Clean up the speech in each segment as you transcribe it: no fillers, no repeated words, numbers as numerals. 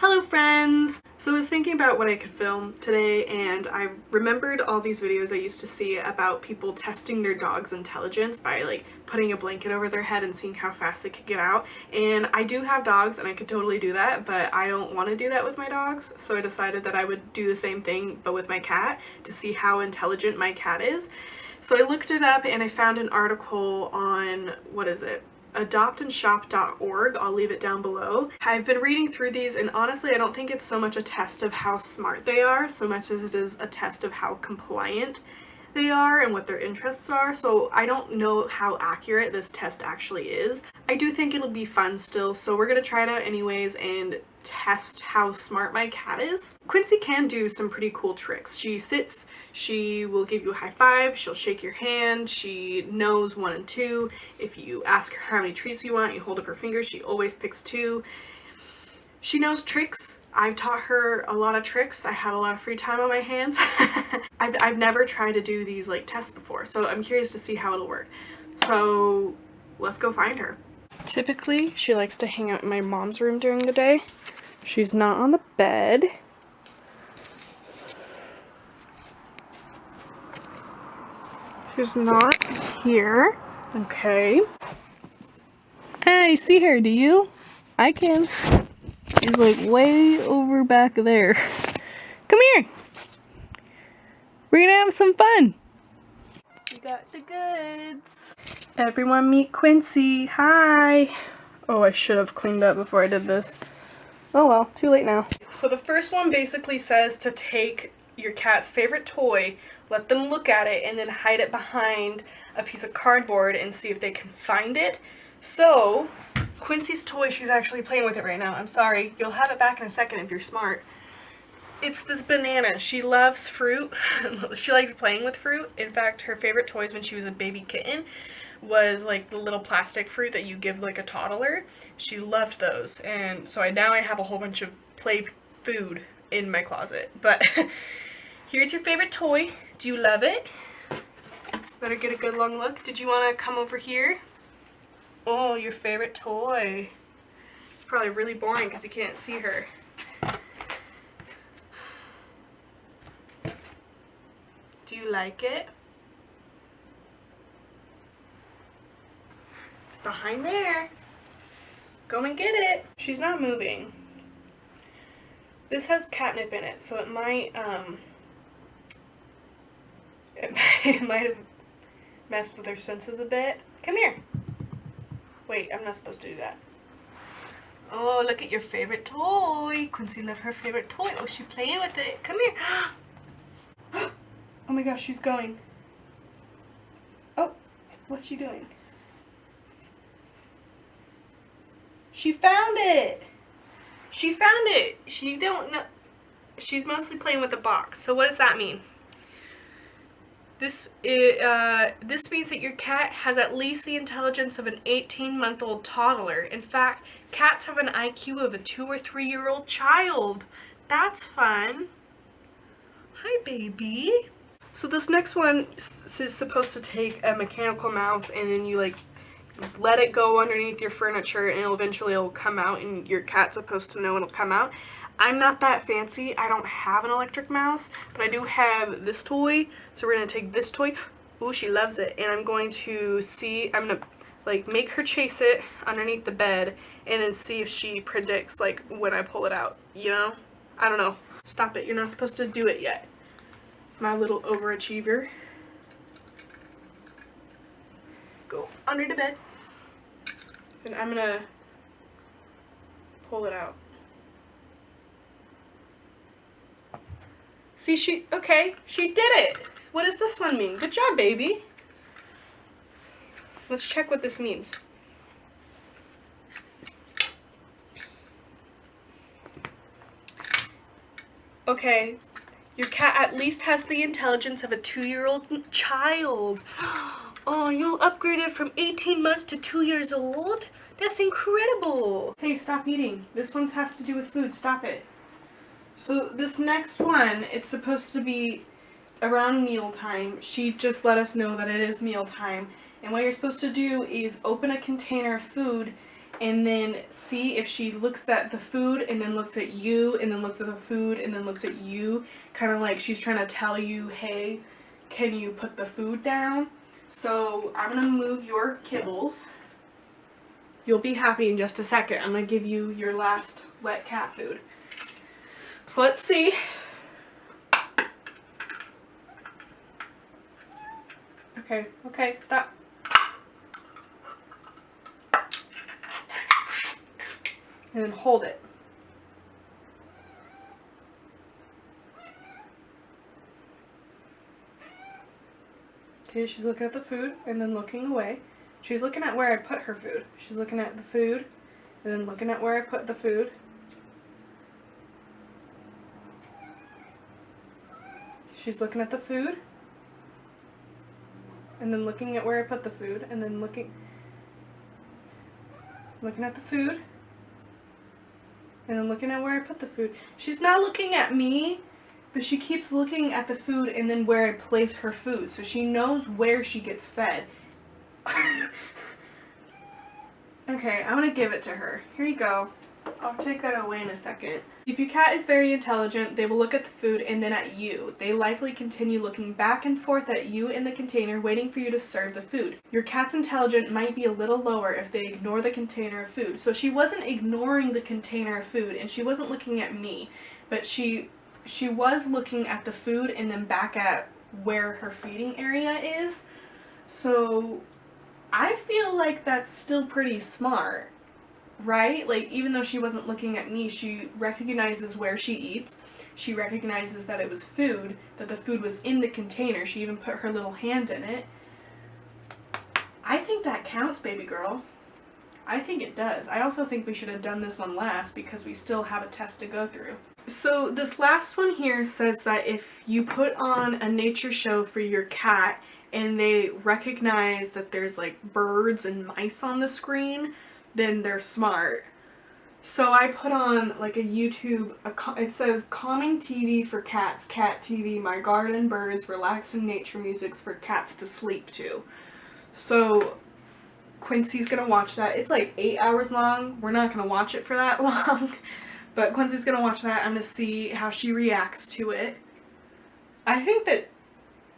Hello friends! So I was thinking about what I could film today and I remembered all these videos I used to see about people testing their dog's intelligence by like putting a blanket over their head and seeing how fast they could get out. And I do have dogs and I could totally do that, but I don't want to do that with my dogs, so I decided that I would do the same thing but with my cat to see how intelligent my cat is. So I looked it up and I found an article on, what is it? adoptandshop.org. I'll leave it down below. I've been reading through these and honestly I don't think it's so much a test of how smart they are so much as it is a test of how compliant they are and what their interests are, so I don't know how accurate this test actually is. I do think it'll be fun still, so we're gonna try it out anyways and test how smart my cat is. Quincy can do some pretty cool tricks. She sits, she will give you a high five, she'll shake your hand, she knows 1 and 2. If you ask her how many treats you want, you hold up her finger, she always picks 2. She knows tricks. I've taught her a lot of tricks. I have a lot of free time on my hands. I've never tried to do these like tests before, so I'm curious to see how it'll work. So let's go find her. Typically, she likes to hang out in my mom's room during the day. She's not on the bed. She's not here. Okay. Hey, I see her, do you? I can. She's like way over back there. Come here. We're gonna have some fun. We got the goods. Everyone meet Quincy. Hi. Oh, I should have cleaned up before I did this. Oh well, too late now. So the first one basically says to take your cat's favorite toy, let them look at it, and then hide it behind a piece of cardboard and see if they can find it. So Quincys toy, she's actually playing with it right now. I'm sorry. You'll have it back in a second if you're smart. It's this banana. She loves fruit. She likes playing with fruit. In fact, her favorite toys when she was a baby kitten was like the little plastic fruit that you give like a toddler. She loved those. And so now I have a whole bunch of play food in my closet. But here's your favorite toy. Do you love it? Better get a good long look. Did you want to come over here? Oh, your favorite toy. It's probably really boring because you can't see her. Do you like it? It's behind there. Go and get it. She's not moving. This has catnip in it, so it might it might have messed with her senses a bit. Come here. Wait, I'm not supposed to do that. Oh, look at your favorite toy. Quincy loved her favorite toy. Oh, she's playing with it. Come here. Oh my gosh, she's going. Oh, what's she doing? She found it. She found it. She don't know. She's mostly playing with the box. So what does that mean? This means that your cat has at least the intelligence of an 18-month-old toddler. In fact, cats have an IQ of a 2- or 3-year-old child. That's fun. Hi, baby. So this next one is supposed to take a mechanical mouse and then you like let it go underneath your furniture and it'll come out and your cat's supposed to know it'll come out. I'm not that fancy. I don't have an electric mouse, but I do have this toy. So we're going to take this toy. Ooh, she loves it. And I'm going to see, I'm going to like make her chase it underneath the bed and then see if she predicts like when I pull it out, you know? I don't know. Stop it. You're not supposed to do it yet. My little overachiever. Go under the bed. And I'm going to pull it out. See, okay, she did it. What does this one mean? Good job, baby. Let's check what this means. Okay, your cat at least has the intelligence of a 2-year-old child. Oh, you'll upgrade it from 18 months to 2 years old? That's incredible. Hey, stop eating. This one has to do with food. Stop it. So this next one, it's supposed to be around mealtime. She just let us know that it is mealtime. And what you're supposed to do is open a container of food and then see if she looks at the food and then looks at you and then looks at the food and then looks at you, kind of like she's trying to tell you, hey, can you put the food down? So I'm going to move your kibbles. You'll be happy in just a second. I'm going to give you your last wet cat food. So let's see. Okay, stop. And then hold it. Okay, she's looking at the food and then looking away. She's looking at where I put her food. She's looking at the food and then looking at where I put the food. She's looking at the food and then looking at where I put the food and then looking at the food and then looking at where I put the food. She's not looking at me, but she keeps looking at the food and then where I place her food, so she knows where she gets fed. Okay, I'm gonna give it to her. Here you go. I'll take that away in a second. If your cat is very intelligent, they will look at the food and then at you. They likely continue looking back and forth at you in the container, waiting for you to serve the food. Your cat's intelligence might be a little lower if they ignore the container of food. So she wasn't ignoring the container of food and she wasn't looking at me, but she was looking at the food and then back at where her feeding area is. So I feel like that's still pretty smart, right? Like, even though she wasn't looking at me, she recognizes where she eats. She recognizes that it was food, that the food was in the container. She even put her little hand in it. I think that counts, baby girl. I think it does. I also think we should have done this one last because we still have a test to go through. So this last one here says that if you put on a nature show for your cat and they recognize that there's like birds and mice on the screen, then they're smart. So I put on like a YouTube, it says calming TV for cats, cat TV, my garden, birds, relaxing nature musics for cats to sleep to. So Quincy's gonna watch that. It's like 8 hours long. We're not gonna watch it for that long. But Quincy's gonna watch that. I'm gonna see how she reacts to it. I think that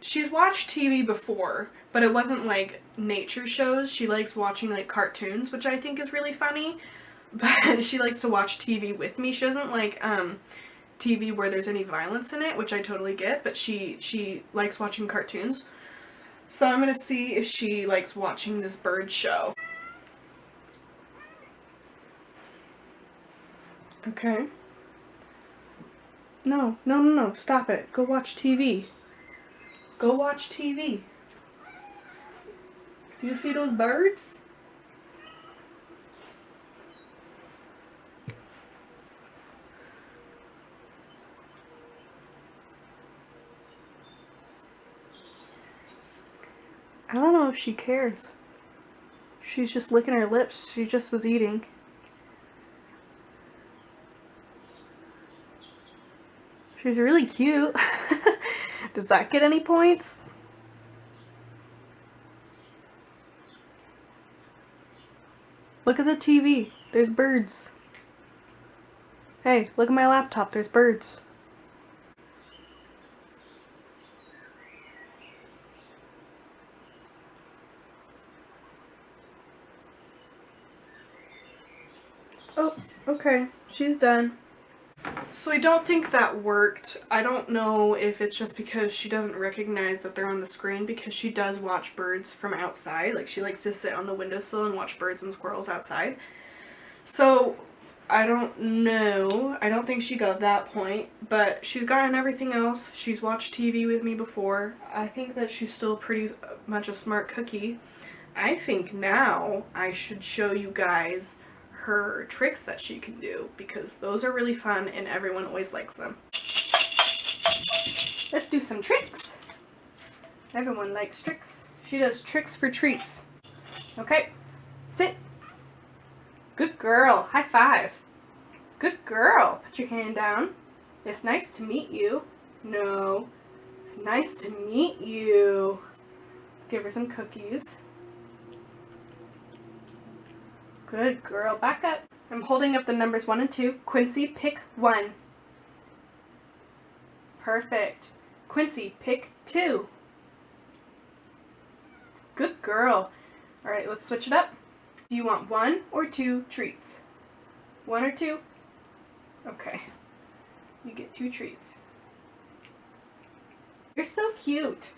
she's watched TV before, but it wasn't like nature shows. She likes watching like cartoons, which I think is really funny. But she likes to watch TV with me. She doesn't like TV where there's any violence in it, which I totally get, but she likes watching cartoons. So I'm gonna see if she likes watching this bird show. Okay. No, stop it. Go watch TV. Go watch TV. Do you see those birds? I don't know if she cares. She's just licking her lips. She just was eating. She's really cute. Does that get any points? Look at the TV. There's birds. Hey, look at my laptop. There's birds. Oh, okay. She's done. So I don't think that worked. I don't know if it's just because she doesn't recognize that they're on the screen, because she does watch birds from outside. Like, she likes to sit on the windowsill and watch birds and squirrels outside. So I don't know. I don't think she got that point, but she's gotten everything else. She's watched TV with me before. I think that she's still pretty much a smart cookie. I think now I should show you guys her tricks that she can do, because those are really fun and everyone always likes them. Let's do some tricks. Everyone likes tricks. She does tricks for treats. Okay, sit. Good girl. High five. Good girl. Put your hand down. It's nice to meet you. No, it's nice to meet you. Give her some cookies. Good girl. Back up. I'm holding up the numbers 1 and 2. Quincy, pick 1. Perfect. Quincy, pick 2. Good girl. Alright, let's switch it up. Do you want 1 or 2 treats? 1 or 2? Okay. You get 2 treats. You're so cute.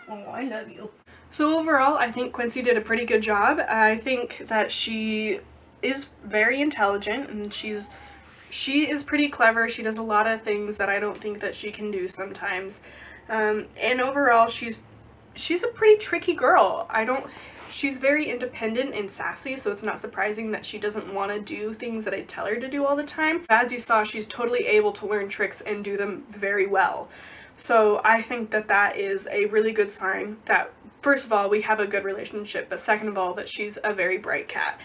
Oh, I love you. So overall, I think Quincy did a pretty good job. I think that she is very intelligent, and she is pretty clever. She does a lot of things that I don't think that she can do sometimes. And overall, she's a pretty tricky girl. She's very independent and sassy, so it's not surprising that she doesn't want to do things that I tell her to do all the time. As you saw, she's totally able to learn tricks and do them very well. So I think that that is a really good sign that, first of all, we have a good relationship, but second of all, that she's a very bright cat.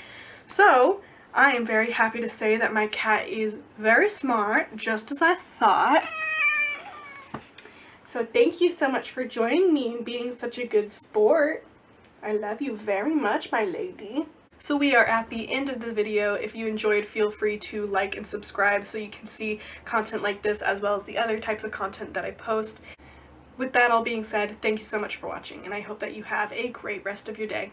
So I am very happy to say that my cat is very smart, just as I thought. So thank you so much for joining me and being such a good sport. I love you very much, my lady. So we are at the end of the video. If you enjoyed, feel free to like and subscribe so you can see content like this as well as the other types of content that I post. With that all being said, thank you so much for watching, and I hope that you have a great rest of your day.